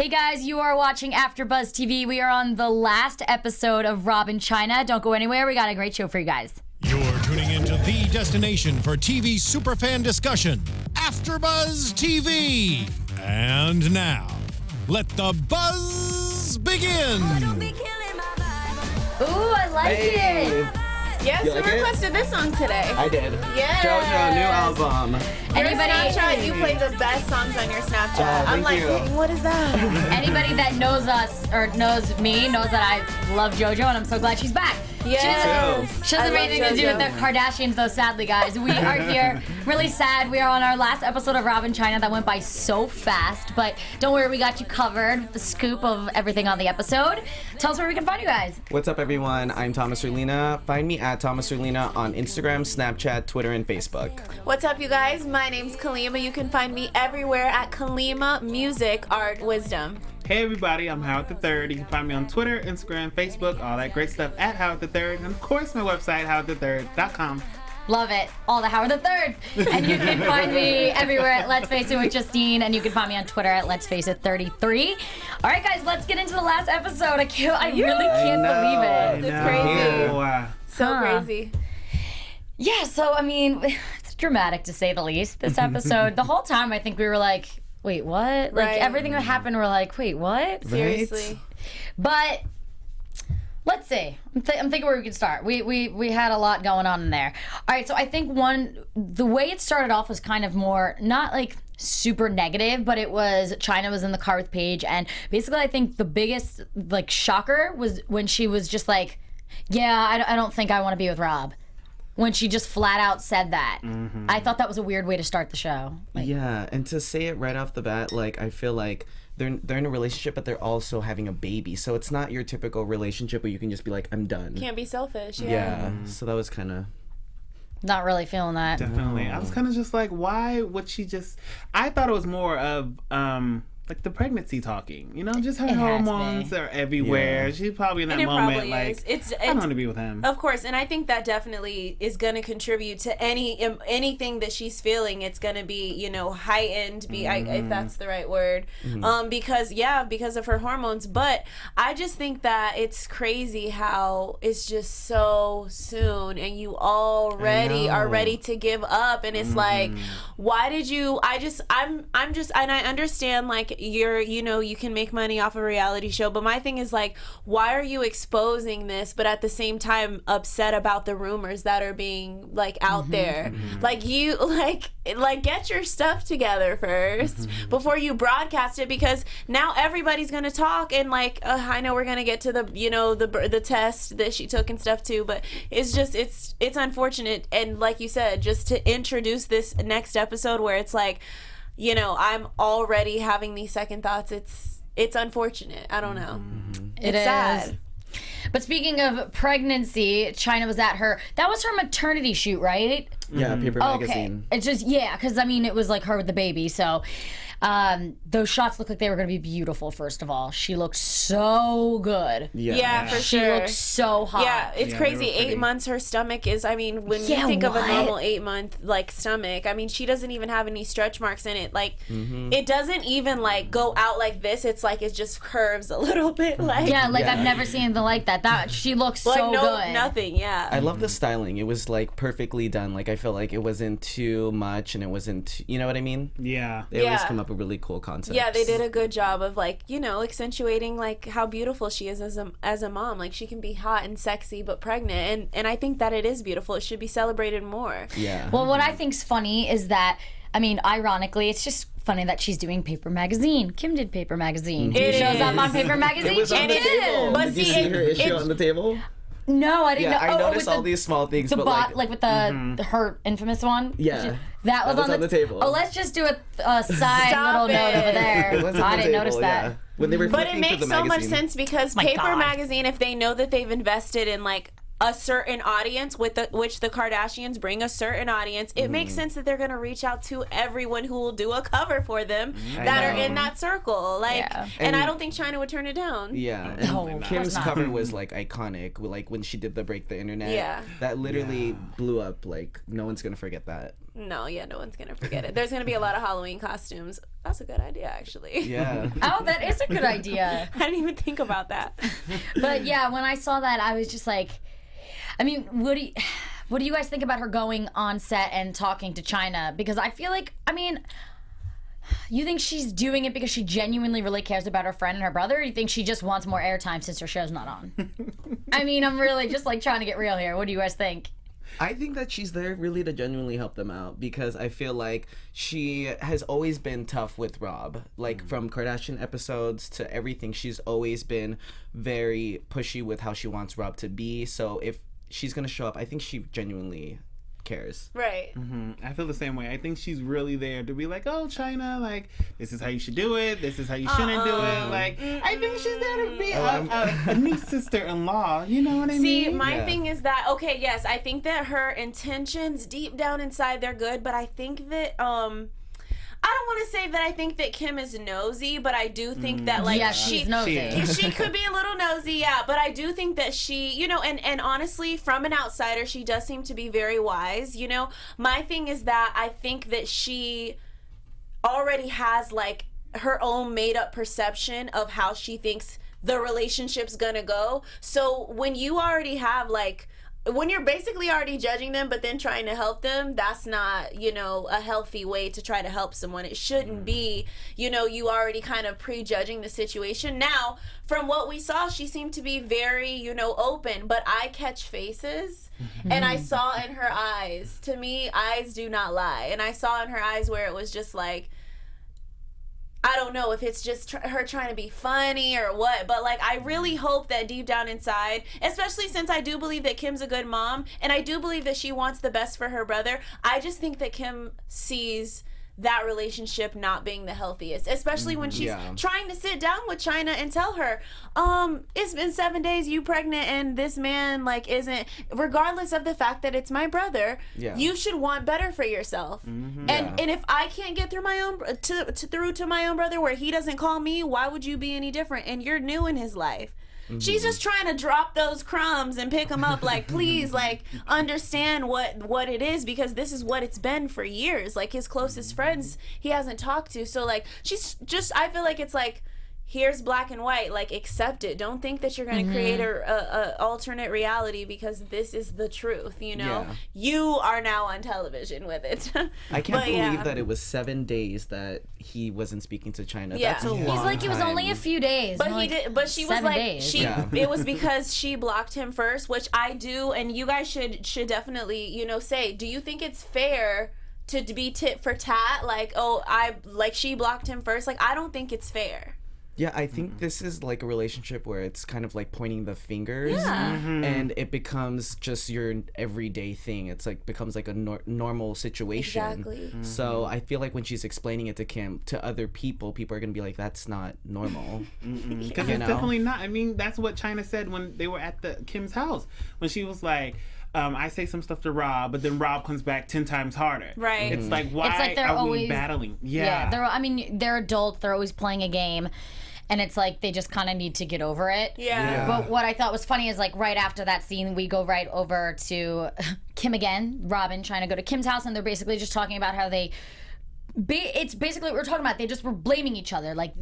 Hey guys, you are watching AfterBuzz TV. We are on the last episode of Rob and Chyna. Don't go anywhere. We got a great show for you guys. You're tuning into the destination for TV superfan discussion, AfterBuzz TV. And now, let the buzz begin. Ooh, I like it. Yes, You who like it? requested this song today? I did. Yes. JoJo, new album. Anybody, Snapchat, you play the best songs on your Snapchat. I'm thank like, you. what is that? anybody that knows us or knows me knows that I love JoJo, and I'm so glad she's back. Yes. She doesn't have I anything love to do with JoJo. the Kardashians, though, sadly, guys. We are here really sad. We are on our last episode of Rob and Chyna that went by so fast. But don't worry, we got you covered with the scoop of everything on the episode. Tell us where we can find you guys. What's up, everyone? I'm Thomas Orlina. Find me at Thomas Orlina on Instagram, Snapchat, Twitter, and Facebook. What's up, you guys? My name's Kalima. You can find me everywhere at Kalima Music Art Wisdom. Hey everybody, I'm Howard the Third. You can find me on Twitter, Instagram, Facebook, all that great stuff at Howard the Third, and of course my website howardthethird.com. Love it. All the Howard the Third. And you can find me everywhere at Let's Face It with Justine, and you can find me on Twitter at Let's Face It 33. All right, guys, let's get into the last episode. I really can't believe it. It's crazy. Wow. So Huh. crazy. Yeah, so I mean, it's dramatic to say the least. This episode, the whole time, I think we were like, wait, what? Like Right. everything that happened, we're like, wait, what? Seriously. But let's see. I'm thinking where we can start. We had a lot going on in there. All right, so I think the way it started off was kind of more not like super negative, but it was Chyna was in the car with Paige, and basically I think the biggest like shocker was when she was just like, yeah, I don't think I want to be with Rob. When she just flat out said that. Mm-hmm. I thought that was a weird way to start the show. Like, Yeah, and to say it right off the bat, like, I feel like they're in a relationship, but they're also having a baby. So it's not your typical relationship where you can just be like, I'm done. Can't be selfish. Yeah, so that was kind of... not really feeling that. Definitely. I was kind of just like, why would she just... I thought it was more of, like the pregnancy talking, you know, just her It has to hormones be. are everywhere. Yeah. She's probably in that And it moment probably like, is. It's I don't want to be with him. Of course, and I think that definitely is going to contribute to anything that she's feeling. It's going to be, you know, heightened, if that's the right word, because of her hormones. But I just think that it's crazy how it's just so soon, and you already are ready to give up, and it's like, why did you? I'm just, and I understand like you can make money off a reality show, but my thing is like, why are you exposing this but at the same time upset about the rumors that are being like out there? Like you like get your stuff together first before you broadcast it, because now everybody's gonna talk, and like I know we're gonna get to the the test that she took and stuff too, but it's just it's unfortunate, and like you said, just to introduce this next episode where it's like, you know, I'm already having these second thoughts. It's unfortunate. I don't know. It It's is. sad. But speaking of pregnancy, Chyna was at that was her maternity shoot, right? Yeah, Paper Magazine. It's just, yeah, because I mean, it was like her with the baby. So those shots looked like they were going to be beautiful, first of all. She looked so good. Yeah, for She sure. looked so hot. Yeah, it's Yeah, crazy. they were pretty. 8 months, her stomach is, I mean, when Yeah, you think of a what? normal 8 month, like, stomach, I mean, she doesn't even have any stretch marks in it. Like, it doesn't even, like, go out like this. It's like it just curves a little bit, like. Yeah, like Yeah. I've never seen anything like that. She looks Like, so no, good. nothing, yeah. I love the styling. It was like perfectly done. Like I felt like it wasn't too much, and it wasn't, you know what I mean? Yeah. They always Yeah. come up with really cool concepts. Yeah, they did a good job of, like, you know, accentuating, like, how beautiful she is as a mom. Like, she can be hot and sexy but pregnant, and I think that it is beautiful. It should be celebrated more. Yeah. Well, what I think's funny is that, I mean, ironically, it's just funny that she's doing Paper Magazine. Kim did Paper Magazine. It She shows is. up on Paper Magazine. It was on She the did. table. But Did you see, see her issue it- on the table? No, I didn't Yeah, know. I noticed with all these small things, The but bot, like, with her infamous one. Yeah. That was on the table. Oh, let's just do a side Stop little note it. over there. It was on I the didn't table, notice that. yeah. When they were But it flipping through makes the so much magazine. sense because My Paper God. Magazine, if they know that they've invested in, like, a certain audience, which the Kardashians bring a certain audience, it makes sense that they're going to reach out to everyone who will do a cover for them that are in that circle. Like, and I don't think Chyna would turn it down. Yeah, and Kim's cover was like iconic. Like when she did the Break the Internet. Yeah. That literally blew up. Like no one's gonna forget that. No one's gonna forget it. There's gonna be a lot of Halloween costumes. That's a good idea, actually. Yeah. Oh, that is a good idea. I didn't even think about that. But yeah, when I saw that, I was just like, I mean, what do you guys think about her going on set and talking to Chyna? Because I feel like, I mean, you think she's doing it because she genuinely really cares about her friend and her brother, or you think she just wants more airtime since her show's not on? I mean, I'm really just like trying to get real here. What do you guys think? I think that she's there really to genuinely help them out because I feel like she has always been tough with Rob. Like from Kardashian episodes to everything, she's always been very pushy with how she wants Rob to be. So if she's gonna show up, I think she genuinely cares. Right. I feel the same way. I think she's really there to be like, oh, Chyna, like, this is how you should do it. This is how you shouldn't do it. Like, I think she's there to be a new sister-in-law. You know what I mean? See, my thing is that, okay, yes, I think that her intentions deep down inside, they're good, but I think that, I don't want to say that I think that Kim is nosy, but I do think that, like, she's nosy. She could be a little nosy, yeah, but I do think that she, you know, and honestly, from an outsider, she does seem to be very wise, you know? My thing is that I think that she already has, like, her own made-up perception of how she thinks the relationship's gonna go. So when you already have, like, when you're basically already judging them but then trying to help them, that's not, you know, a healthy way to try to help someone. It shouldn't be, you know, you already kind of prejudging the situation. Now, from what we saw, she seemed to be very, you know, open, but I catch faces and I saw in her eyes, to me, eyes do not lie. And I saw in her eyes where it was just like, I don't know if it's just her trying to be funny or what, but like I really hope that deep down inside, especially since I do believe that Kim's a good mom and I do believe that she wants the best for her brother, I just think that Kim sees that relationship not being the healthiest, especially when she's trying to sit down with Chyna and tell her, it's been 7 days, you pregnant, and this man like isn't, regardless of the fact that it's my brother, you should want better for yourself. And if I can't get through my own through to my own brother where he doesn't call me, why would you be any different? And you're new in his life. She's just trying to drop those crumbs and pick them up, like, please, like, understand what it is, because this is what it's been for years. Like, his closest friends he hasn't talked to. So, like, she's just, I feel like it's like, here's black and white, like, accept it. Don't think that you're going to create a alternate reality because this is the truth, you know? You are now on television with it. I can't believe that it was 7 days that he wasn't speaking to Chyna. That's a long He's like, it was only a few days. But like, he did, but she was like, days. it was because she blocked him first, which I do, and you guys should definitely, you know, say, do you think it's fair to be tit for tat? Like, oh, she blocked him first. Like, I don't think it's fair. Yeah, I think this is like a relationship where it's kind of like pointing the fingers and it becomes just your everyday thing. It's like becomes like a normal situation. Exactly. So I feel like when she's explaining it to Kim, to other people are going to be like, that's not normal. Because it's definitely not. I mean, that's what Chyna said when they were at Kim's house. When she was like, I say some stuff to Rob, but then Rob comes back 10 times harder. Right. It's like, why it's like are we battling? They're adults. They're always playing a game. And it's like they just kind of need to get over it. Yeah. But what I thought was funny is like right after that scene, we go right over to Kim again, Robin trying to go to Kim's house, and they're basically just talking about how they. It's basically what we're talking about. They just were blaming each other. Like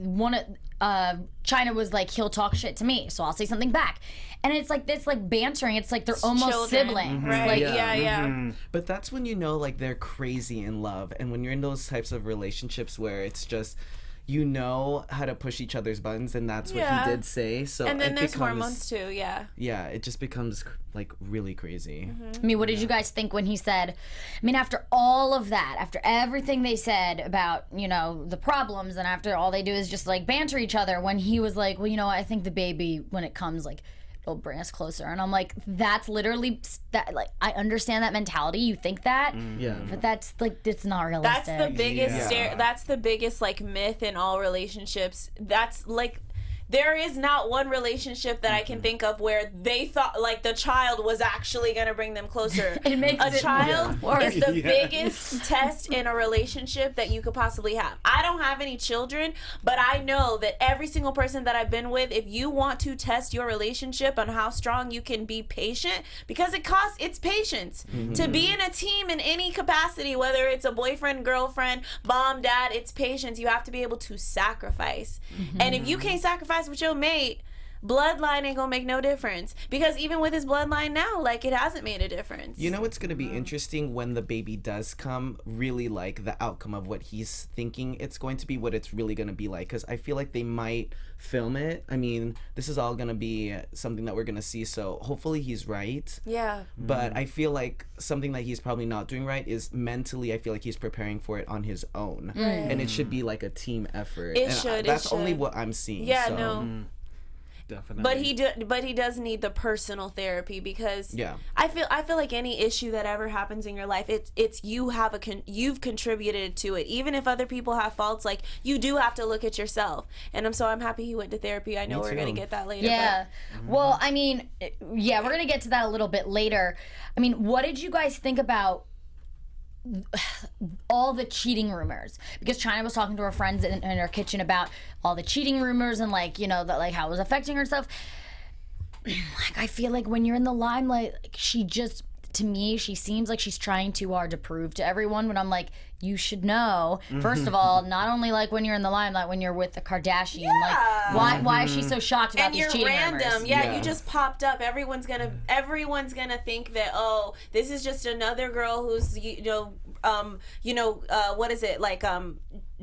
Chyna was like, he'll talk shit to me, so I'll say something back. And it's like this, like bantering. It's like they're almost siblings. Right. Like, But that's when you know like they're crazy in love, and when you're in those types of relationships where it's just. You know how to push each other's buttons, and that's what he did say. So and then there's hormones too, Yeah, it just becomes like really crazy. I mean, what did you guys think when he said? I mean, after all of that, after everything they said about the problems, and after all they do is just like banter each other, when he was like, well, I think the baby when it comes like. It'll bring us closer, and I'm like, that's literally that. Like, I understand that mentality. You think that, but that's like, it's not realistic. That's the biggest. That's the biggest like myth in all relationships. That's like, there is not one relationship that I can think of where they thought like the child was actually going to bring them closer. It makes a child is the Yeah. biggest test in a relationship that you could possibly have. I don't have any children, but I know that every single person that I've been with, if you want to test your relationship on how strong you can be patient, because it's patience. To be in a team in any capacity, whether it's a boyfriend, girlfriend, mom, dad, it's patience. You have to be able to sacrifice. And if you can't sacrifice with your mate, bloodline ain't gonna make no difference, because even with his bloodline now, like, it hasn't made a difference. You know what's gonna be interesting when the baby does come, really, like, the outcome of what he's thinking it's going to be, what it's really gonna be like, because I feel like they might film it. I mean, this is all gonna be something that we're gonna see, so hopefully he's right. Yeah. But I feel like something that he's probably not doing right is mentally, I feel like he's preparing for it on his own. And it should be like a team effort. It And should, That's it only should. what I'm seeing. Yeah, so. no. Definitely. But he does need the personal therapy, because I feel like any issue that ever happens in your life, it's you've contributed to it. Even if other people have faults, like, you do have to look at yourself. And I'm happy he went to therapy. I know we're gonna get that later. Yeah. Well, I mean, yeah, we're gonna get to that a little bit later. I mean, what did you guys think about all the cheating rumors? Because Chyna was talking to her friends in her kitchen about all the cheating rumors and, like, you know, that, like, how it was affecting her stuff. Like, I feel like when you're in the limelight, like, to me, she seems like she's trying too hard to prove to everyone, when I'm like, you should know, first of all, not only, like, when you're in the limelight, when you're with the Kardashian, like, why is she so shocked about and these you're cheating random. rumors? Yeah, you just popped up. Everyone's gonna think that, oh, this is just another girl who's what is it, like,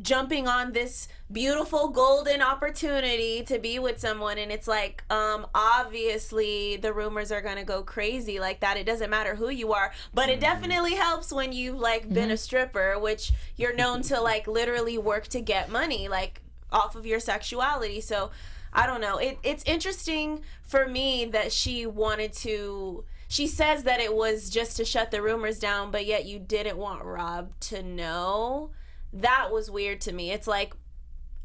jumping on this beautiful golden opportunity to be with someone, and it's like, obviously the rumors are gonna go crazy like that. It doesn't matter who you are, but it definitely helps when you've, like, been a stripper, which you're known to, like, literally work to get money, like, off of your sexuality. So I don't know, it's interesting for me that she says that it was just to shut the rumors down, but yet you didn't want Rob to know. That was weird to me. It's like,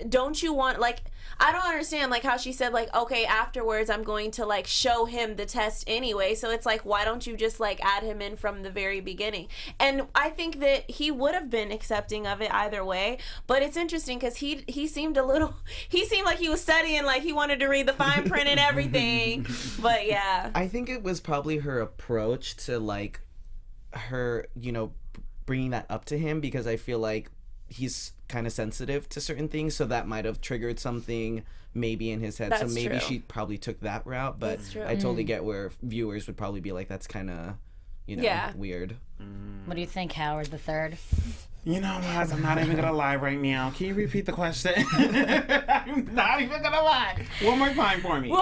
don't you want, like, I don't understand, like, how she said, like, okay, afterwards I'm going to, like, show him the test anyway. So it's like, why don't you just, like, add him in from the very beginning? And I think that he would have been accepting of it either way. But it's interesting because he seemed like he was studying, like, he wanted to read the fine print and everything. But yeah, I think it was probably her approach to, like, her, you know, bringing that up to him, because I feel like he's kind of sensitive to certain things, so that might have triggered something maybe in his head. That's so maybe true. she probably took that route, but That's true. I totally get where viewers would probably be like, that's kind of, you know, weird. What do you think, Howard the Third? You know what? I'm not even gonna lie right now. Can you repeat the question? I'm not even gonna lie. One more time for me.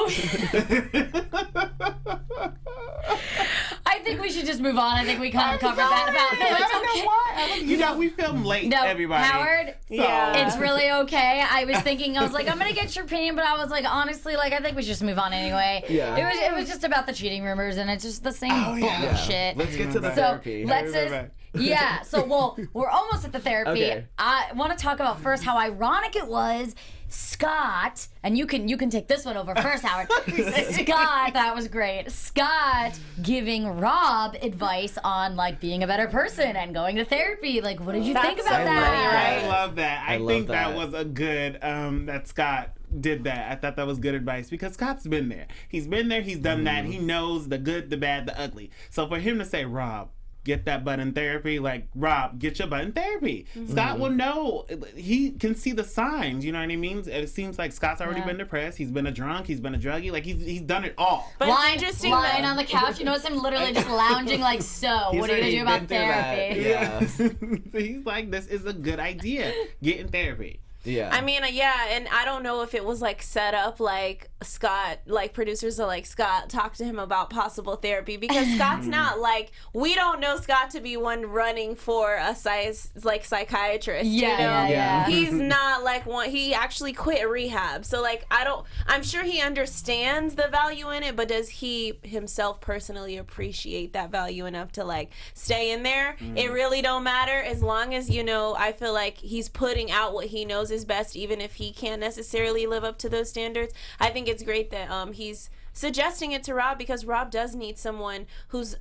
I think we should just move on. I think we kind of covered that about. No, it's okay. You know, we film late, No, everybody. Howard, it's really okay. I was thinking, I was like, I'm gonna get your opinion, but I was like, honestly, like, I think we should just move on anyway. Yeah. It was just about the cheating rumors, and it's just the same bullshit. Let's get to the So therapy. let's just. Yeah, so, well, we're almost at the therapy. Okay. I want to talk about first how ironic it was. Scott, and you can take this one over first, Howard. Scott, that was great. Scott giving Rob advice on, like, being a better person and going to therapy. Like, what did you think about that? I love that. I love think that that. was a good, that Scott did that. I thought that was good advice, because Scott's been there. He's been there. He's done that. He knows the good, the bad, the ugly. So for him to say, Rob, get that butt in therapy, like, Rob, get your butt in therapy. Scott will know. He can see the signs, you know what I mean? It seems like Scott's already been depressed. He's been a drunk. He's been a druggie. Like, he's done it all. but it's interesting lying that on the couch. You notice him literally just lounging like, so, what are you going to do about therapy? Yeah. So he's like, this is a good idea. Get in therapy. Yeah. I mean, yeah, and I don't know if it was, like, set up, like, Scott, like, producers are like, Scott, talk to him about possible therapy, because Scott's not, like, we don't know Scott to be one running for a psychiatrist, you know? Yeah. He's not, like, one, he actually quit rehab, so, like, I'm sure he understands the value in it, but does he himself personally appreciate that value enough to, like, stay in there? It really don't matter, as long as, you know, I feel like he's putting out what he knows knows is best, even if he can't necessarily live up to those standards. I think it's great that he's suggesting it to Rob, because Rob does need someone who's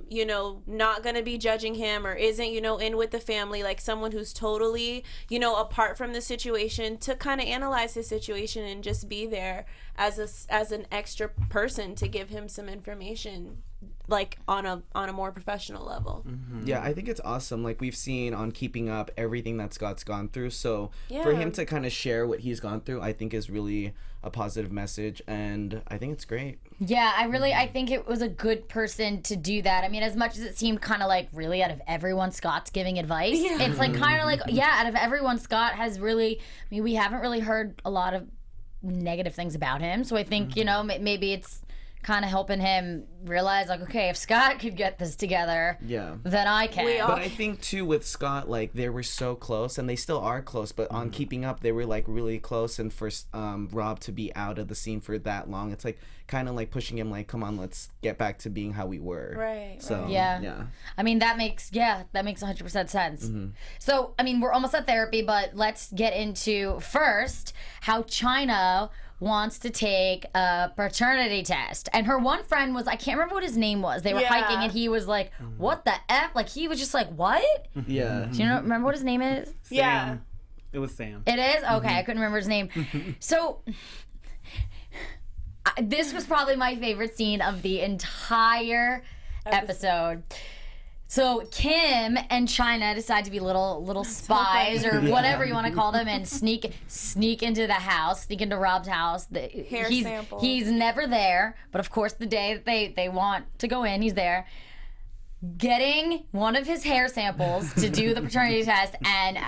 you know, not gonna be judging him or isn't, you know, in with the family, like someone who's totally, you know, apart from the situation, to kind of analyze his situation and just be there as an extra person to give him some information, like on a more professional level. Yeah, I think it's awesome. Like, we've seen on Keeping Up everything that Scott's gone through, so for him to kind of share what he's gone through, I think is really a positive message, and I think it's great. Yeah, I think it was a good person to do that. I mean, as much as it seemed kind of like, really, out of everyone, Scott's giving advice. It's like kind of like, out of everyone, Scott has really, I mean, we haven't really heard a lot of negative things about him, so I think, you know, maybe it's kind of helping him realize, like, okay, if Scott could get this together, then I can. But I think too with Scott, like, they were so close, and they still are close, but on Keeping Up they were like really close, and for Rob to be out of the scene for that long, it's like kind of like pushing him, like, come on, let's get back to being how we were. Right. So yeah. I mean, that makes 100% sense. So, I mean, we're almost at therapy, but let's get into first how Chyna wants to take a paternity test. And her one friend was, I can't remember what his name was. They were hiking and he was like, what the F? Like, he was just like, what? Yeah. Do you remember what his name is? Sam. Yeah. It was Sam. It is? Okay, I couldn't remember his name. So, this was probably my favorite scene of the entire episode. So Kim and Chyna decide to be little spies or whatever you want to call them, and sneak into the house, sneak into Rob's house. He's never there, but of course the day that they want to go in, he's there, getting one of his hair samples to do the paternity test. And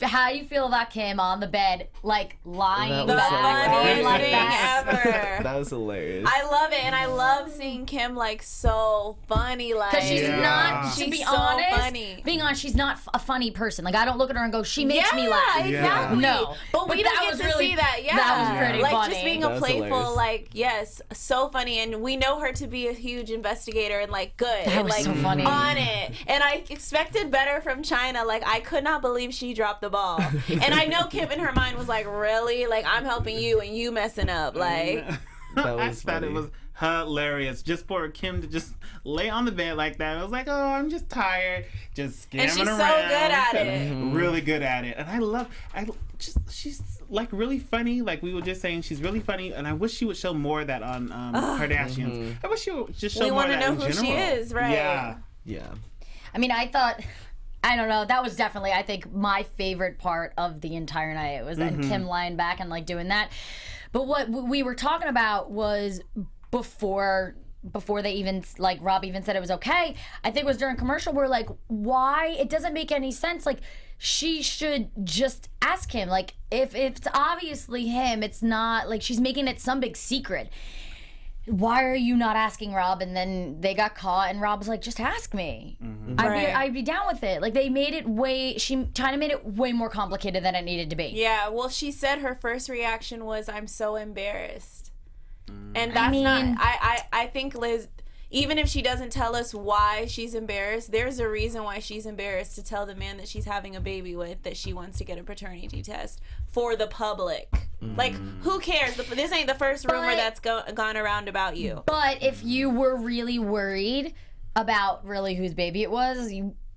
how do you feel about Kim on the bed, like lying back like that? Ever. That was hilarious. I love it, and I love seeing Kim like so funny, like, because she's not. To she's be so honest, funny. being honest, she's not a funny person. Like, I don't look at her and go, she makes me laugh. Exactly. No, but we don't get to really, see that. Yeah, that was pretty like funny. just being That a was playful, hilarious. like, yes, so funny, and we know her to be a huge investigator and like good, That and was like so funny. on it. And I expected better from Chyna. Like, I could not believe she dropped the ball. And I know Kim in her mind was like, really? Like, I'm helping you and you messing up. Like, That was I thought funny. it was hilarious just for Kim to just lay on the bed like that. I was like, oh, I'm just tired, just scamming and she's around. so good at it. Really good at it. And she's like really funny. Like we were just saying, she's really funny, and I wish she would show more of that on Kardashians. I wish she would just show We more of wanna that know in who she general. is, right? Yeah. Yeah. I mean, I don't know. That was definitely, I think, my favorite part of the entire night. It was then Kim lying back and like doing that. But what we were talking about was before they even, like, Rob even said it was okay, I think it was during commercial, we're like, why? It doesn't make any sense. Like, she should just ask him. Like, if it's obviously him, it's not like she's making it some big secret. Why are you not asking Rob? And then they got caught, and Rob was like, just ask me. I'd be down with it. Like, they made it Chyna made it way more complicated than it needed to be. Yeah, well, she said her first reaction was, I'm so embarrassed. And that's I think Liz, even if she doesn't tell us why she's embarrassed, there's a reason why she's embarrassed to tell the man that she's having a baby with that she wants to get a paternity test for the public. Like, who cares? This ain't the first rumor that's gone around about you. But if you were really worried about really whose baby it was,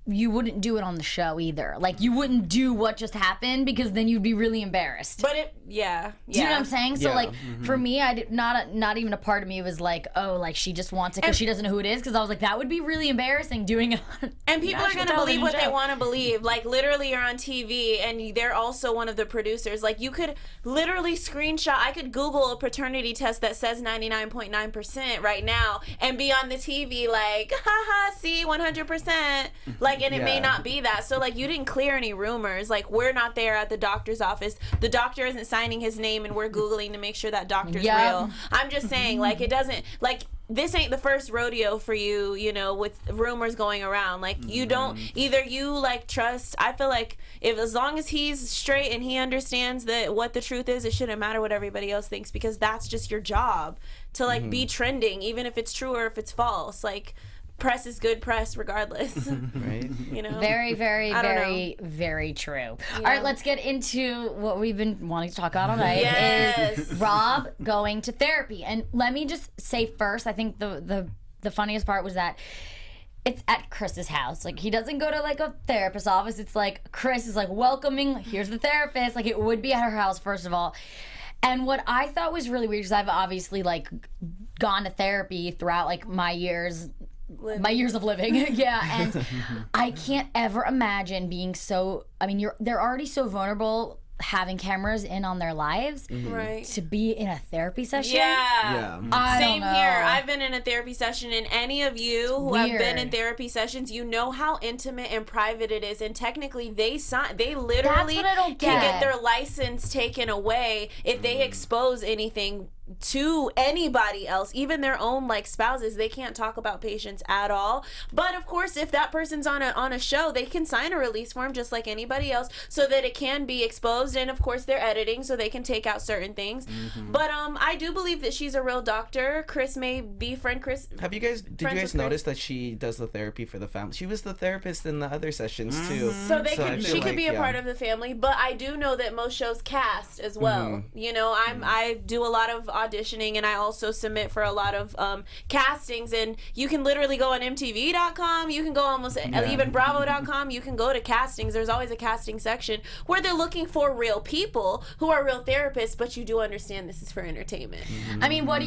you wouldn't do it on the show either. Like, you wouldn't do what just happened, because then you'd be really embarrassed. But do you know what I'm saying? So, Yeah. like, for me, not even a part of me was like, oh, like, she just wants it because she doesn't know who it is. Because I was like, that would be really embarrassing doing it. And people are going to believe what they want to believe. Like, literally, you're on TV, and they're also one of the producers. Like, you could literally screenshot. I could Google a paternity test that says 99.9% right now and be on the TV like, haha, see, 100%. Like, and it may not be that. So, like, you didn't clear any rumors. Like, we're not there at the doctor's office. The doctor isn't signing his name, and we're Googling to make sure that doctor's real. I'm just saying, like, it doesn't, like, this ain't the first rodeo for you, you know, with rumors going around. Like, you don't, either you, like, trust, I feel like, as long as he's straight and he understands that what the truth is, it shouldn't matter what everybody else thinks, because that's just your job, to, like, be trending, even if it's true or if it's false. Like, press is good press regardless. Right? You know? Very, very, I don't very, very true. All right, let's get into what we've been wanting to talk about all night. Yes. Is Rob going to therapy. And let me just say first, I think the funniest part was that it's at Chris's house. Like, he doesn't go to like a therapist's office. It's like Chris is like welcoming, here's the therapist. Like, it would be at her house, first of all. And what I thought was really weird, because I've obviously like gone to therapy throughout like my years of living. Yeah, and I can't ever imagine being so, I mean, they're already so vulnerable having cameras in on their lives, Right. to be in a therapy session. Yeah. I Same don't know. here. I've been in a therapy session, and any of you who have been in Weird. therapy sessions, you know how intimate and private it is. And technically, they literally That's what I don't can get. get their license taken away if they expose anything to anybody else, even their own like spouses. They can't talk about patients at all. But of course, if that person's on a show, they can sign a release form just like anybody else, so that it can be exposed. And of course, they're editing, so they can take out certain things. But I do believe that she's a real doctor. Chris may befriend Chris. Did you guys Friends with notice that she does the therapy for the family? She was the therapist in the other sessions too. So I she feel could be a like, part of the family, but I do know that most shows cast as well. You know, I do a lot of auditioning, and I also submit for a lot of castings, and you can literally go on MTV.com, you can go almost even Bravo.com, you can go to castings. There's always a casting section where they're looking for real people who are real therapists, but you do understand this is for entertainment. I mean, what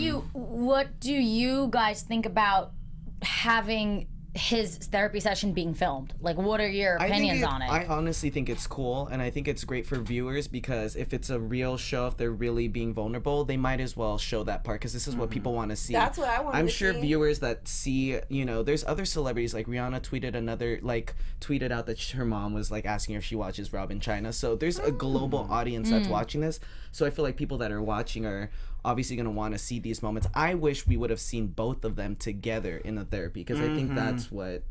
do you guys think about having his therapy session being filmed? Like, what are your opinions on it? I honestly think it's cool, and I think it's great for viewers, because if it's a real show, if they're really being vulnerable, they might as well show that part, because this is what people want to see. That's what I want I'm to sure see. viewers that see, you know, there's other celebrities, like Rihanna tweeted out that her mom was like asking her if she watches Rob And Chyna. So there's a global audience that's watching this. So I feel like people that are watching are obviously going to want to see these moments. I wish we would have seen both of them together in the therapy, because I think that's what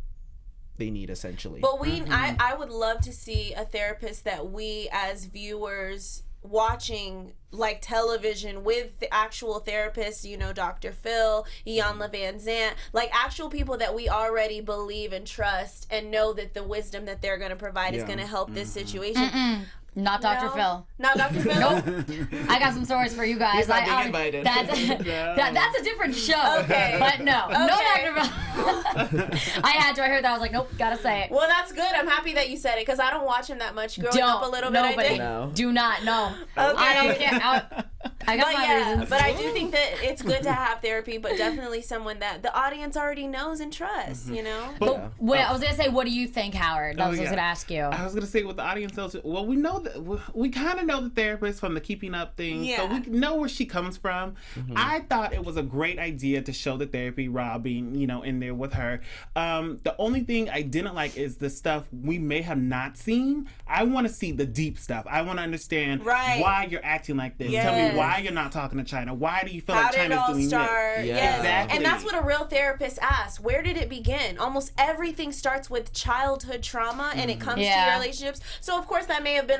they need, essentially. But I would love to see a therapist that we as viewers watching like television with the actual therapists, you know, Dr. Phil, Iyanla Van Zant, like actual people that we already believe and trust and know that the wisdom that they're going to provide is going to help this situation. Not Dr. No? Phil. Not Dr. Phil? Nope. I got some stories for you guys. He's not being invited. That's a different show. Okay. But no. Okay. No Dr. Phil. I had to. I heard that. I was like, nope, gotta say it. Well, that's good. I'm happy that you said it, because I don't watch him that much. Growing up a little bit, I nobody. did. No. Do not. No. Okay. I don't care. I got But my yeah, reasons. but I do think that it's good to have therapy, but definitely someone that the audience already knows and trusts, you know? But wait, I was gonna say, what do you think, Howard? That was what I was gonna ask you. I was gonna say with the audience knows. Well, we know that we kind of know the therapist from the Keeping Up thing, so we know where she comes from. I thought it was a great idea to show the therapy, Rob being, you know, in there with her. The only thing I didn't like is the stuff we may have not seen. I want to see the deep stuff. I want to understand why you're acting like this. Tell me why you're not talking to China. Why do you feel like China's doing this? Yes. Exactly. And that's what a real therapist asks. Where did it begin? Almost everything starts with childhood trauma, and it comes to your relationships. So of course that may have been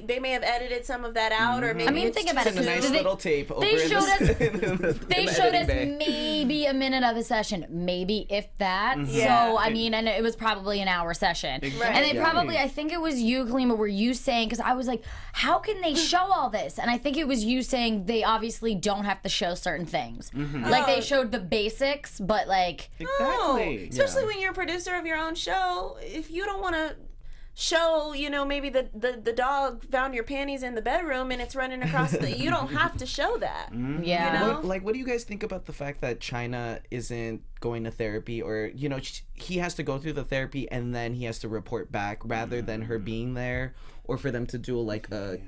they may have edited some of that out, or maybe I mean, think about it. It's a nice little tape over They showed us. They showed us bay. maybe a minute of a session, maybe if that. Yeah. So I mean, and it was probably an hour session. Exactly. And they probably, I think it was you, Kalima, were you saying, because I was like, how can they show all this? And I think it was you saying they obviously don't have to show certain things. Like they showed the basics, but like Exactly. Especially when you're a producer of your own show, if you don't want to show, you know, maybe the dog found your panties in the bedroom and it's running across you don't have to show that. yeah. You know? What do you guys think about the fact that China isn't going to therapy, or, you know, he has to go through the therapy and then he has to report back, rather than her being there, or for them to do like a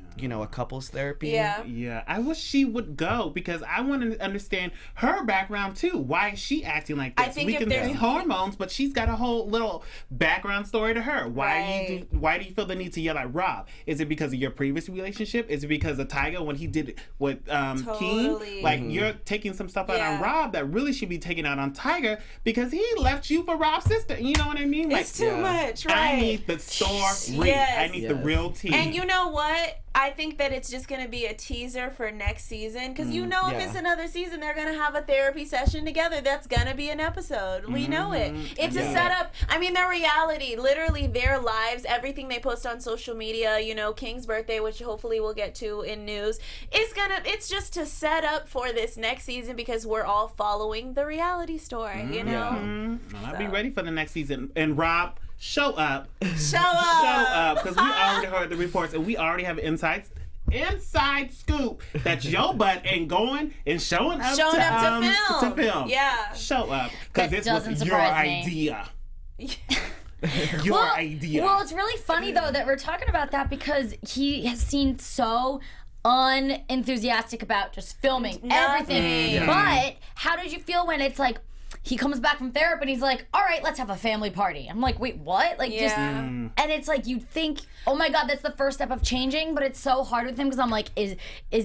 couples therapy? Yeah, I wish she would go, because I want to understand her background too. Why is she acting like this? I think we if can there's- see hormones, but she's got a whole little background story to her. Why do you feel the need to yell at Rob? Is it because of your previous relationship? Is it because of Tyga when he did it with Keen? Like you're taking some stuff out on Rob that really should be taken out on Tyga, because he left you for Rob's sister. You know what I mean? Like, It's too much, right? I need the story. Yes. I need the real tea. And you know what? I think that it's just going to be a teaser for next season because if it's another season, they're going to have a therapy session together. That's going to be an episode. We know it. It's a setup. I mean, their reality, literally their lives, everything they post on social media, King's birthday, which hopefully we'll get to in news, it's just to set up for this next season because we're all following the reality story, Well, I'll be ready for the next season. And Rob, show up. Show up. Because we already heard the reports and we already have inside scoop that your butt ain't going and showing up to film. Yeah. Show up. Because this was your idea. Your idea. Well, it's really funny though that we're talking about that because he has seemed so unenthusiastic about just filming everything. Yeah. But how did you feel when it's like he comes back from therapy and he's like, all right, let's have a family party. I'm like, wait, what? Like, and it's like, you'd think, oh my God, that's the first step of changing, but it's so hard with him because I'm like, did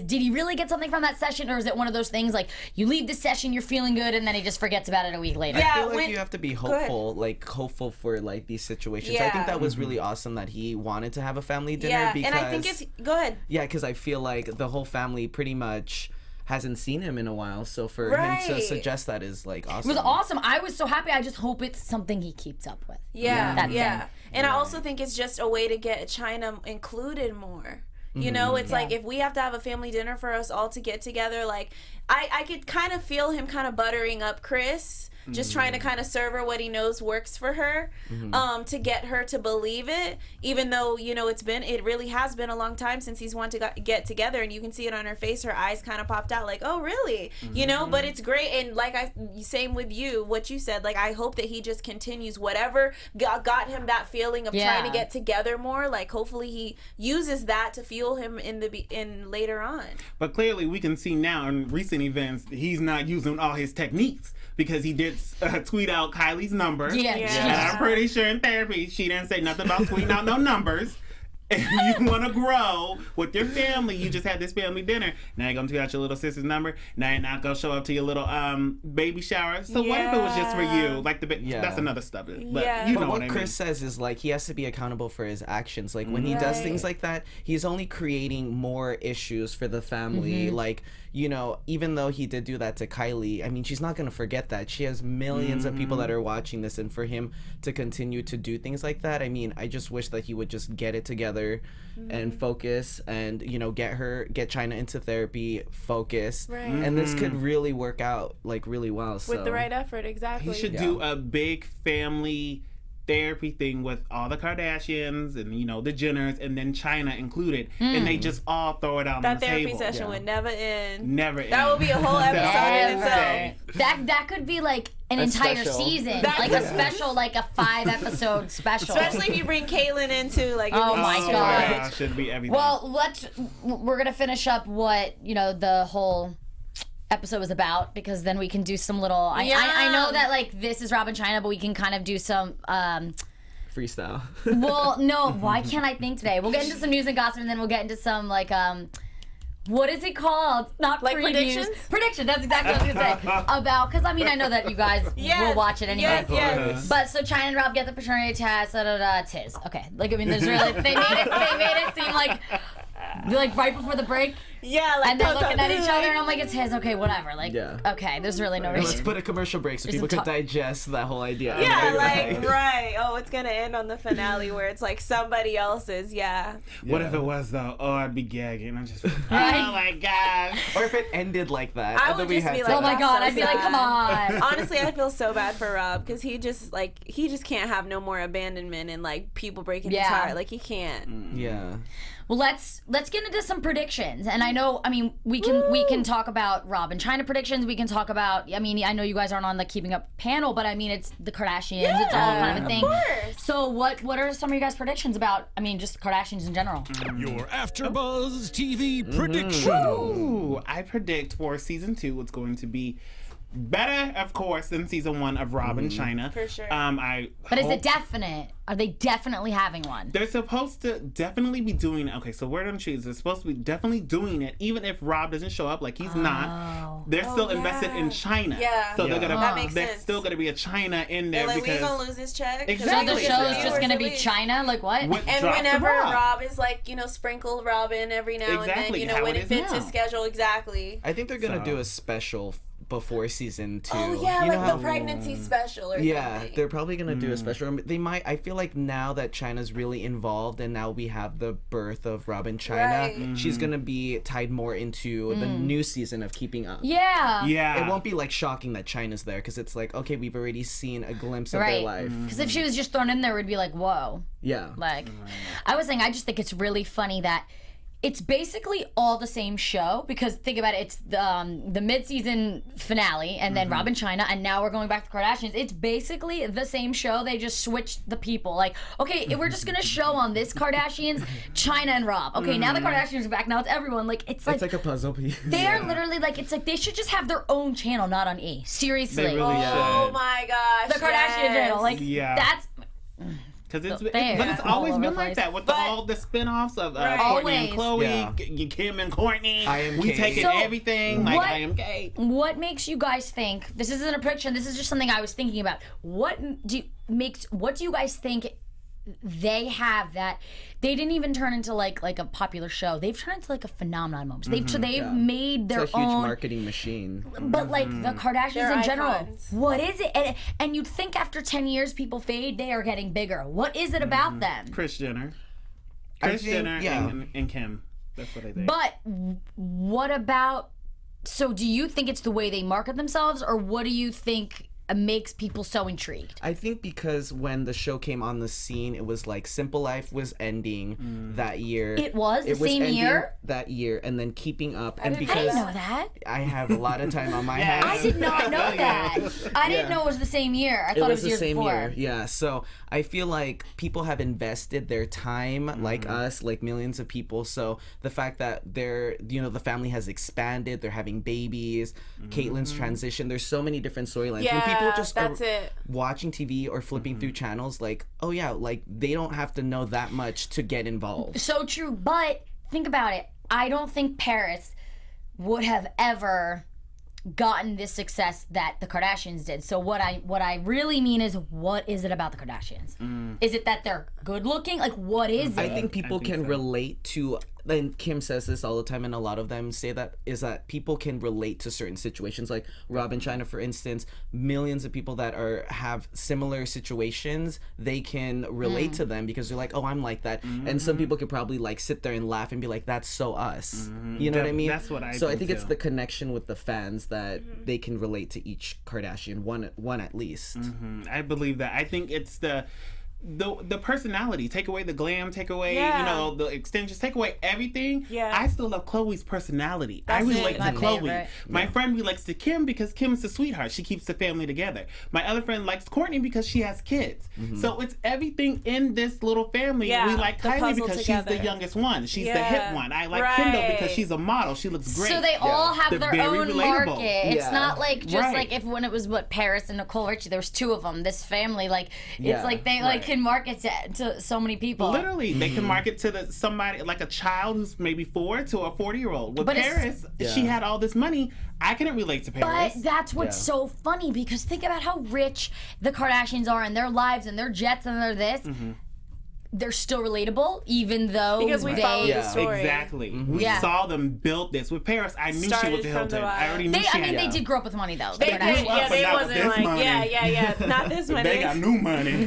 he really get something from that session, or is it one of those things like you leave the session, you're feeling good, and then he just forgets about it a week later? I feel like you have to be hopeful for like these situations. I think that was really awesome that he wanted to have a family dinner because, and I think go ahead. Yeah, because I feel like the whole family pretty much hasn't seen him in a while, so for him to suggest that is like awesome. It was awesome. I was so happy. I just hope it's something he keeps up with. Yeah. And I also think it's just a way to get Chyna included more. It's like if we have to have a family dinner for us all to get together, like I could kind of feel him kind of buttering up Chris. Just trying to kind of serve her what he knows works for her, to get her to believe it, even though, it really has been a long time since he's wanted to get together, and you can see it on her face, her eyes kind of popped out like, oh, really? But it's great, and same with you, what you said, like, I hope that he just continues whatever got him that feeling of trying to get together more, like, hopefully he uses that to fuel him in later on. But clearly we can see now in recent events, he's not using all his techniques. Because he did tweet out Kylie's number. Yeah. And I'm pretty sure in therapy she didn't say nothing about tweeting out no numbers. If you want to grow with your family, you just had this family dinner. Now you're going to tweet out your little sister's number. Now you're not going to show up to your little baby shower. So what if it was just for you? Like that's another stuff. But you know what I mean. Chris says is like he has to be accountable for his actions. Like when he does things like that, he's only creating more issues for the family. Like, even though he did do that to Kylie, I mean, she's not going to forget that. She has millions of people that are watching this, and for him to continue to do things like that, I mean, I just wish that he would just get it together and focus and get Chyna into therapy, focus, and this could really work out like really well with the right effort. Exactly. He should do a big family therapy thing with all the Kardashians and the Jenners and then Chyna included, and they just all throw it out on the table. That therapy session would never end. Never end. That would be a whole episode in itself. That could be like an entire season, like a special, like a 5-episode special. Especially if you bring Caitlyn into like. Oh my God! Should be everything. Well, we're gonna finish up what the whole episode was about, because then we can do some little I know that like this is Rob and Chyna, but we can kind of do some freestyle. Well, no, why can't I think today? We'll get into some news and gossip, and then we'll get into some like what is it called? Not like previews. Predictions. That's exactly what I was gonna say. About, because I mean I know that you guys will watch it anyway. Yes. But so Chyna and Rob get the paternity test. It's his. Okay. Like I mean, there's really they made it seem like right before the break. Yeah, like and they're looking at each other, and I'm like, it's his. Okay, whatever. Like, okay, there's really no reason. Let's put a commercial break so people could digest that whole idea. Yeah, like right. Oh, it's gonna end on the finale where it's like somebody else's. What if it was though? Oh, I'd be gagging. I'm just. Oh my God. Or if it ended like that. I would just be like, oh my God. I'd be like, come on. Honestly, I feel so bad for Rob because he just can't have no more abandonment and like people breaking his heart. Like he can't. Yeah. Well, let's get into some predictions. And I know, I mean, we can talk about Rob and Chyna predictions. We can talk about, I mean, I know you guys aren't on the Keeping Up panel, but I mean, it's the Kardashians. It's all kind of a thing. Of course. So what are some of you guys' predictions about, I mean, just Kardashians in general? Your AfterBuzz TV prediction. Ooh, I predict for season 2 it's going to be Better, of course, than season 1 of Rob and Chyna. For sure. But is it definite? Are they definitely having one? They're supposed to definitely be doing it. Okay, so word on the street is they're supposed to be definitely doing it, even if Rob doesn't show up, like he's not. They're still invested in Chyna. Yeah. So they're gonna. That makes there's sense. still gonna be a Chyna in there They're like, because we gonna lose this check. Exactly. So the Yeah. show's just gonna be Chyna? Like what? And drops whenever of Rob is like, sprinkle Robin every now and then, Exactly, how when it it is fits now. his schedule, exactly. I think they're gonna So. do a special before season 2. Oh yeah, You know like how- the pregnancy special or Yeah, something. they're probably gonna do a special. They might. I feel like now that China's really involved, and now we have the birth of Rob and Chyna, Right. she's gonna be tied more into the new season of Keeping Up. Yeah. Yeah. It won't be like shocking that China's there because it's like, okay, we've already seen a glimpse of Right. their life. Because if she was just thrown in there, we'd be like, whoa. Yeah. Like, I was saying, I just think it's really funny that it's basically all the same show because think about it, it's the mid-season finale and then Rob and Chyna and now we're going back to Kardashians. It's basically the same show. They just switched the people. Like, okay, we're just gonna show on this Kardashians, Chyna and Rob. Okay, now the Kardashians are back. Now it's everyone. Like, it's like a puzzle piece. they are literally like it's like they should just have their own channel, not on E. Seriously, They really Oh should. my gosh. the Kardashian channel. Like, Yeah. that's Because it's, They but it's are all always over been the like place. that with But- all the spin-offs of Right. Courtney and Always. Khloe, Yeah. Kim and Courtney. I am we Kate. taking So, everything like what- I am gay. What makes you guys think? This isn't a prediction. This is just something I was thinking about. What do you guys think they have that they didn't even turn into like a popular show? They've turned into like a phenomenon moment. They've made their It's a huge own. marketing machine. But like the Kardashians They're in general, icons. what is it? And you'd think after 10 years people fade, they are getting bigger. What is it about them? Kris Jenner. I Kris think- Jenner yeah. and Kim. That's what I think. But what about? So do you think it's the way they market themselves, or what do you think makes people so intrigued? I think because when the show came on the scene, it was like Simple Life was ending that year. It was the same ending year? that year, and then Keeping Up, and I because didn't know that. I have a lot of time on my hands. I did not know that. I didn't know it was the same year. I thought it was the years same before. year. Yeah. So I feel like people have invested their time, like us, like millions of people. So the fact that the family has expanded, they're having babies, Caitlyn's transition. There's so many different storylines. Yeah, when people just that's are it. watching TV or flipping through channels, like, oh yeah, like they don't have to know that much to get involved. So true, but think about it. I don't think Paris would have ever gotten this success that the Kardashians did. So what I really mean is, what is it about the Kardashians? Is it that they're good looking? Like, what is it? I think people think can so. relate to, and Kim says this all the time, and a lot of them say that, is that people can relate to certain situations. Like Rob and Chyna, for instance, millions of people that have similar situations, they can relate to them because they're like, oh, I'm like that. And some people could probably like sit there and laugh and be like, that's so us. You know what I mean? That's what I So I think think it's too. the connection with the fans that they can relate to each Kardashian, one at least. I believe that. I think it's the personality. Take away the glam, take away, Yeah. the extensions, take away everything. Yeah. I still love Khloe's personality. I That's relate it. to My Khloe. favorite. My friend relates to Kim because Kim's the sweetheart. She keeps the family together. My other friend likes Courtney because she has kids. So it's everything in this little family. Yeah, We like the Kylie puzzle because she's together. the youngest one. She's the Yeah. hip one. I like Kendall because Right. she's a model. She looks great. So they all have They're their very own relatable. market. It's Yeah. not like just Right. like when it was Paris and Nicole Richie. There was two of them. This family, like it's Yeah. like they Right. can market to so many people. Literally, they can market to somebody like a child who's maybe 4 to a 40-year-old. With But it's- Paris, she had all this money. I couldn't relate to Paris. But that's what's so funny because think about how rich the Kardashians are and their lives and their jets and their this. They're still relatable, even though Because we follow they. the story. Exactly. We Yeah. saw them build this. With Paris, I knew she Started was a from Hilton. the I already knew They, she I had mean, they did grow up with money though. They the did, Kardashians. yeah, but they not with wasn't this like, money. yeah, not this money. They got new money.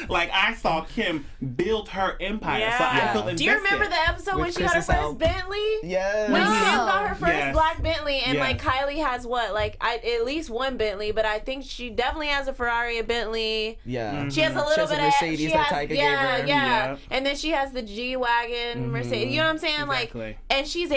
Like, I saw Kim build her empire, so I feel invested. Do you remember the episode when With she got her Chris's first help. Bentley? Yes. When No. Kim got her first Yes. black Bentley, and Yes. like Kylie has what, like at least one Bentley, but I think she definitely has a Ferrari, a Bentley. Yeah. She has a little has a bit Mercedes of she that has, Tyga gave yeah, her. yeah, Yeah. and then she has the G wagon Mercedes. You know what I'm saying? Exactly. Like, and she's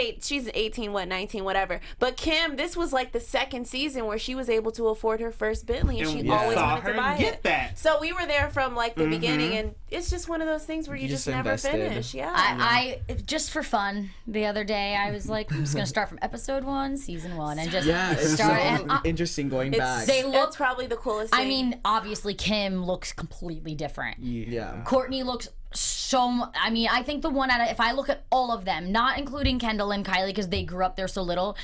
18, 19, whatever. But Kim, this was like the second season where she was able to afford her first Bentley, and And she we always saw wanted her to buy get it. that. So we were there from like the beginning, and it's just one of those things where you just never invested. finish. Yeah. I just for fun the other day I was like, I'm just gonna start from episode 1, season 1, and just it's start. so And interesting going back. they look. It's probably the coolest thing. I mean, obviously Kim looks completely different. Yeah. Courtney looks I mean, I think the one if I look at all of them, not including Kendall and Kylie because they grew up there so little,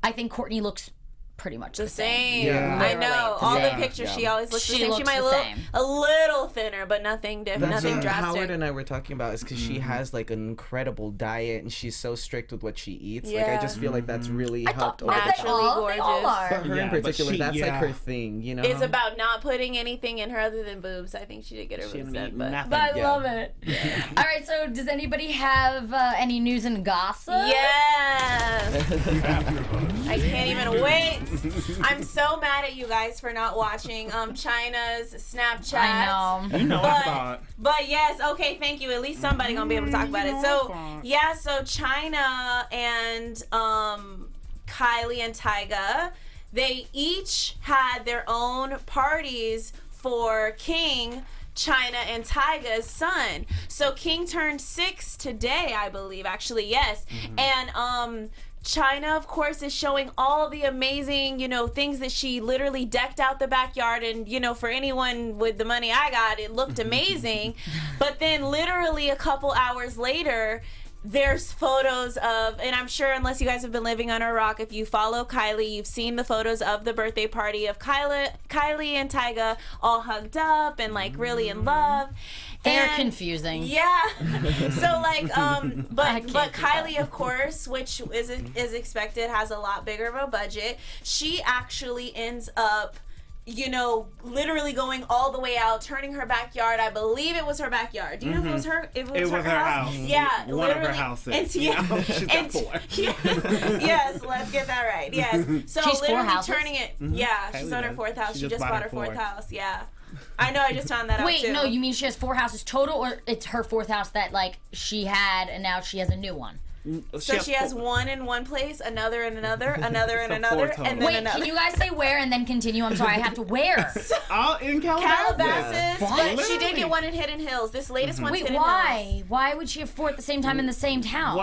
I think Courtney looks pretty much the same. Yeah. I know. All the same. pictures, she always looks the She same. looks She might the look same. a little thinner, but nothing different, That's nothing what drastic. Howard and I were talking about is because she has like an incredible diet and she's so strict with what she eats. Like I Yeah. just feel like that's really helped Aren't they Naturally all? gorgeous. They all are. But her Yeah, in but particular, she- that's like yeah. her thing, you know. It's about not putting anything in her other than boobs. I think she did get her She boobs didn't in, eat but nothing. But I Yeah. love it. All right, so does anybody have any news and gossip? yes, I can't even wait. I'm so mad at you guys for not watching Chyna's Snapchat. I know. You know, I thought. But yes, okay, thank you. At least somebody gonna be able to talk about it. So yeah, so Chyna and Kylie and Tyga, they each had their own parties for King, Chyna, and Tyga's son. So King turned 6 today, I believe. Actually, yes. And Chyna, of course, is showing all the amazing, things that she literally decked out the backyard. And, for anyone with the money I got, it looked amazing. But then literally a couple hours later, there's photos of, and I'm sure unless you guys have been living under a rock, if you follow Kylie, you've seen the photos of the birthday party of Kylie and Tyga all hugged up and like really in love. They're And- confusing. Yeah. So like, but can't keep Kylie, of course, which is expected, has a lot bigger of a budget. She actually ends up, literally going all the way out, turning her backyard. I believe it was her backyard. Do you know if it was her? If it was her house? Yeah, One of her literally. houses. And, yeah, She's got 4. yes, let's get that right. Yes. So She's 4 literally houses? turning it. Yeah, she's Kylie on her does. 4th house. She She just just bought her 4th 4th. house. Yeah. I know. I just found that out Wait, too. no, you mean she has 4 houses total, or it's her 4th house that like she had and now she has a new one? So she has 1 in one place, another in another, another in So another, 4 total. and then Wait, another. can you guys say where and then continue? I'm sorry, I have to where? All in Calabasas. Calabasas, What? but she did get one in Hidden Hills. This latest one's Wait, Hidden Hills. why? Why would she have 4 at the same time in the same town?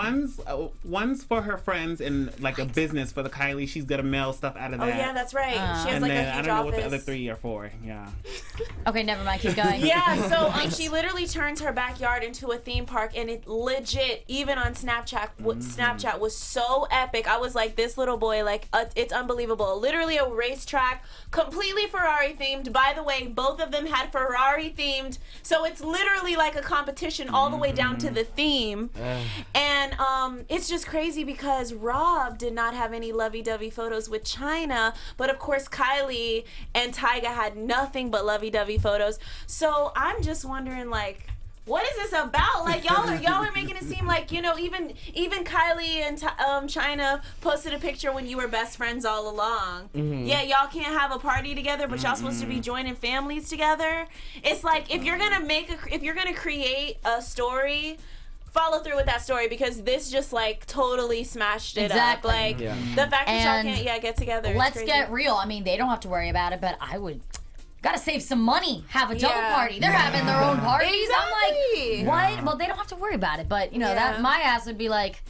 One's for her friends and like a business for the Kylie. She's gonna mail stuff out of Oh that. yeah, that's right. She has and like then a I huge don't know office. what the other 3 are for. Yeah. Okay, never mind. Keep going. Yeah, so she literally turns her backyard into a theme park, and it legit, even on Snapchat was so epic. I was like, this little boy, like, it's unbelievable. Literally a racetrack, completely Ferrari themed. By the way, both of them had Ferrari themed, so it's literally like a competition all the way down to the theme. And it's just crazy because Rob did not have any lovey-dovey photos with Chyna, but of course Kylie and Tyga had nothing but lovey-dovey photos. So I'm just wondering, like, what is this about? Like, y'all are making it seem like, even Kylie and Chyna posted a picture when you were best friends all along. Yeah, y'all can't have a party together, but y'all supposed to be joining families together. It's like, if you're gonna create a story, follow through with that story, because this just like totally smashed it Exactly. up. Like, the fact that y'all can't get together. it's Let's crazy. get real. I mean, they don't have to worry about it, but I would. Gotta save some money. Have a double Yeah. party. They're having their own parties. Exactly. I'm like, what? Well, they don't have to worry about it, but that my ass would be like,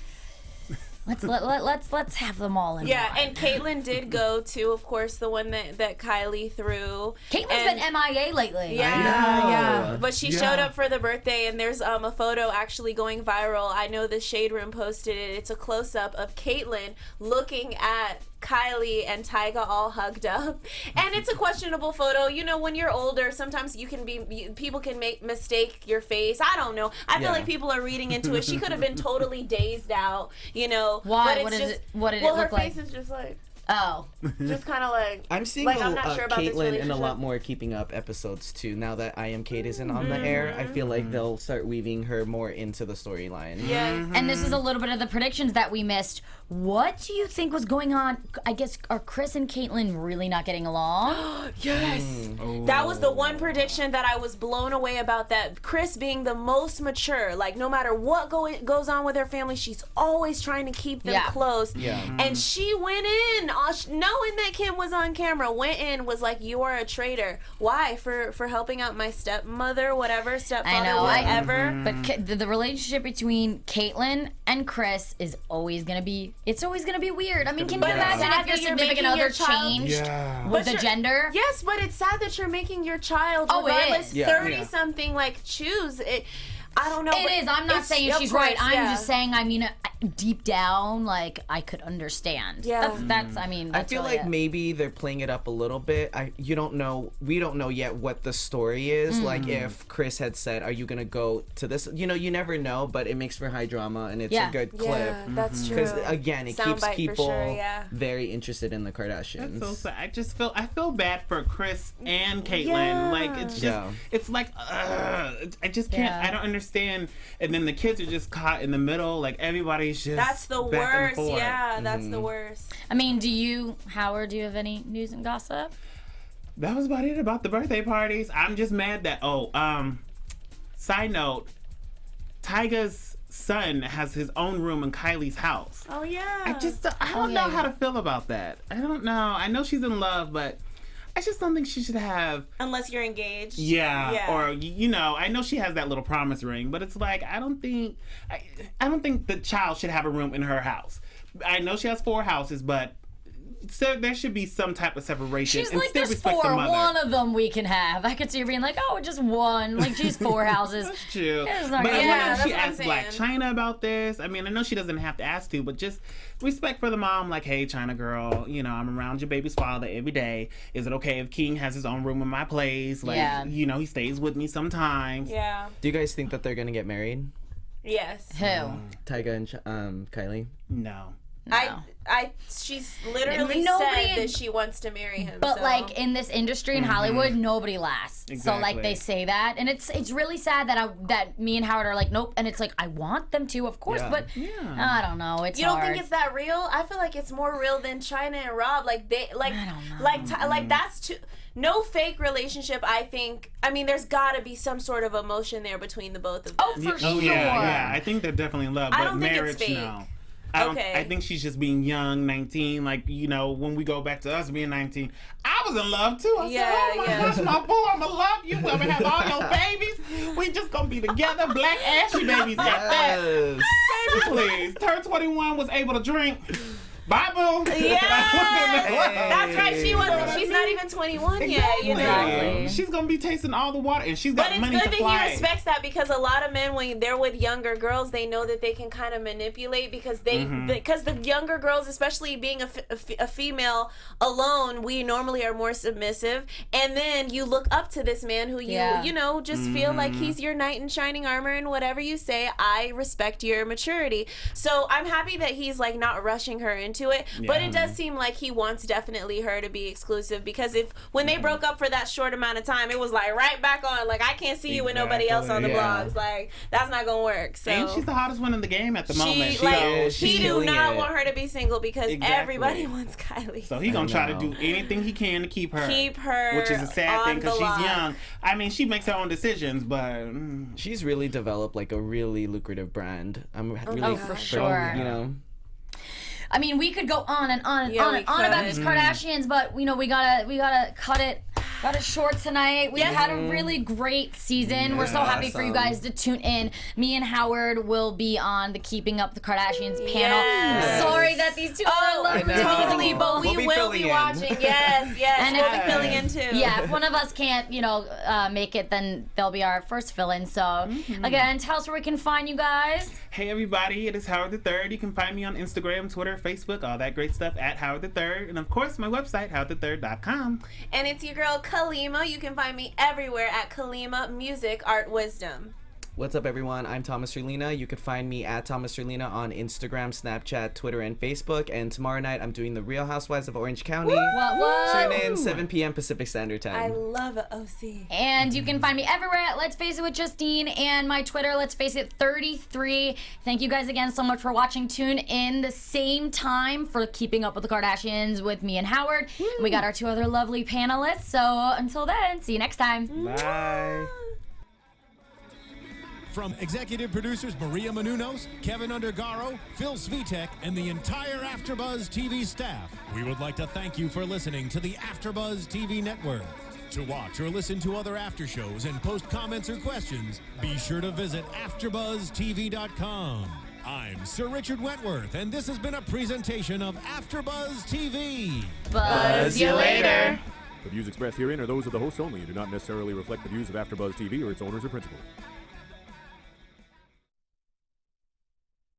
let's have them all in. Yeah, one. and Caitlyn did go to, of course, the one that Kylie threw. Caitlin's And- been MIA lately. Yeah. But she showed up for the birthday, and there's a photo actually going viral. I know the Shade Room posted it. It's a close-up of Caitlyn looking at Kylie and Tyga all hugged up, and it's a questionable photo. When you're older, sometimes people can mistake your face. I don't know. I feel like people are reading into it. She could have been totally dazed out. Why? But What it's is just, it? What did it well, look her like? face is just like, Oh, just kind of like. I'm seeing Like, I'm not sure about this Caitlyn in a relationship. lot more Keeping Up episodes too. Now that I Am Kate isn't on the air, I feel like they'll start weaving her more into the storyline. Yeah. and this is a little bit of the predictions that we missed. What do you think was going on? I guess, are Chris and Caitlyn really not getting along? Yes. That was the one prediction that I was blown away about, that Chris being the most mature, like no matter what goes on with her family, she's always trying to keep them close. Yeah. And she went in knowing that Kim was on camera, went in, was like, "You are a traitor." Why? For helping out my stepmother, whatever, stepfather, whatever. But the relationship between Caitlyn and Chris is always gonna be. It's always gonna be weird. I mean, can you imagine if your significant other changed with the gender? Yes, but it's sad that you're making your child, Oh, it regardless, is. 30-something, like, choose it. I don't know. It is. I'm not saying of she's course, right. I'm just saying, I mean, deep down, like, I could understand. Yeah. That's I mean, that's I feel really like it. maybe they're playing it up a little bit. We don't know yet what the story is. Like, if Chris had said, "Are you gonna go to this?" You know, you never know, but it makes for high drama and it's a good clip. Yeah, that's true. Because again, it keeps Soundbite people for sure, very interested in the Kardashians. That's so sad. I feel bad for Chris and Caitlyn. Yeah. Like, it's just it's like I just can't. I don't understand. And then the kids are just caught in the middle. Like, everybody's just That's the back and worst. forth. Yeah, that's the worst. I mean, Howard, do you have any news and gossip? That was about it about the birthday parties. I'm just mad that side note, Tyga's son has his own room in Kylie's house. Oh yeah. I don't know how to feel about that. I don't know. I know she's in love, but I just don't think she should have. Unless you're engaged. Yeah. Or you know, I know she has that little promise ring, but it's like I don't think the child should have a room in her house. I know she has 4 houses, but so there should be some type of separation. She's and like, still there's respect 4. the mother. One of them we can have. I could see her being like, oh, just one. Like, she's 4 houses. That's true. It's But not gonna I happen. wonder if that's she what I'm asked Blac saying. Chyna about this. I mean, I know she doesn't have to ask to, but just respect for the mom. Like, hey, Chyna girl, you know, I'm around your baby's father every day. Is it okay if King has his own room in my place? Like, you know, he stays with me sometimes. Yeah. Do you guys think that they're gonna get married? Yes. Who? Tyga and Kylie? No. She's literally Nobody- said that she wants to marry him. But so. like in this industry in Hollywood, nobody lasts. So like Exactly. they say that, and it's really sad that me and Howard are like, nope. And it's like I want them to, of course, but I don't know. It's you don't hard. think it's that real? I feel like it's more real than Chyna and Rob. Like they, like, I don't know. like that's too. No fake relationship. I think. I mean, there's got to be some sort of emotion there between the both of them. Oh, for Oh sure. yeah. I think they're definitely in love, I but don't think it's marriage, fake. no. Okay. I think she's just being young, 19. Like, you know, when we go back to us being 19, I was in love too. I said, oh my gosh, my boo, I'm gonna love you. We're gonna have all your babies. We just gonna be together. Black ashy babies at that. Baby, please. Turn 21, was able to drink. Bye, boo. Yeah, that's right. She wasn't. She's not even 21 yet. You know. Exactly. She's gonna be tasting all the water, and she's got But it's money good to that fly. he respects that, because a lot of men, when they're with younger girls, they know that they can kind of manipulate, because because the younger girls, especially being a female alone, we normally are more submissive, and then you look up to this man who you know just feel like he's your knight in shining armor, and whatever you say, I respect your maturity. So I'm happy that he's like not rushing her into it, but it does seem like he wants definitely her to be exclusive, because when they broke up for that short amount of time, it was like right back on, like I can't see you with nobody else on the blogs, like that's not gonna work. So And she's the hottest one in the game at the moment. he do killing not it. want her to be single, because Exactly. everybody wants Kylie. So he's gonna try to do anything he can to keep her. Which is a sad thing, because she's young. I mean, she makes her own decisions, but She's really developed like a really lucrative brand. I'm really for sure. You know. I mean, we could go on and on and Yeah, on we and on about could. these Kardashians, but you know, we gotta cut it short tonight. We've had a really great season. We're so happy for you guys to tune in. Me and Howard will be on the Keeping Up the Kardashians panel. Yes. Sorry that these two are Oh, totally, but we We'll be will filling be in. watching. Yes, And we'll if- be filling in too. Yeah, if one of us can't, make it, then they'll be our first fill-in. So, again, tell us where we can find you guys. hey everybody, it is Howard the Third. You can find me on Instagram, Twitter, Facebook, all that great stuff at Howard the Third, and of course my website howardthethird.com. And it's your girl Kalima. You can find me everywhere at Kalima Music Art Wisdom. What's up, everyone? I'm Thomas Orlina. You can find me at Thomas Orlina on Instagram, Snapchat, Twitter, and Facebook. And tomorrow night, I'm doing The Real Housewives of Orange County. What? Tune in 7 p.m. Pacific Standard I Time. love it, OC. And you can find me everywhere at Let's Face It with Justine, and my Twitter, Let's Face It 33. Thank you guys again so much for watching. Tune in the same time for Keeping Up with the Kardashians with me and Howard. We got our 2 other lovely panelists. So until then, see you next time. Bye. From executive producers Maria Menounos, Kevin Undergaro, Phil Svitek, and the entire AfterBuzz TV staff, we would like to thank you for listening to the AfterBuzz TV network. To watch or listen to other after shows and post comments or questions, be sure to visit AfterBuzzTV.com. I'm Sir Richard Wentworth, and this has been a presentation of AfterBuzz TV. Buzz you later. The views expressed herein are those of the hosts only and do not necessarily reflect the views of AfterBuzz TV or its owners or principals.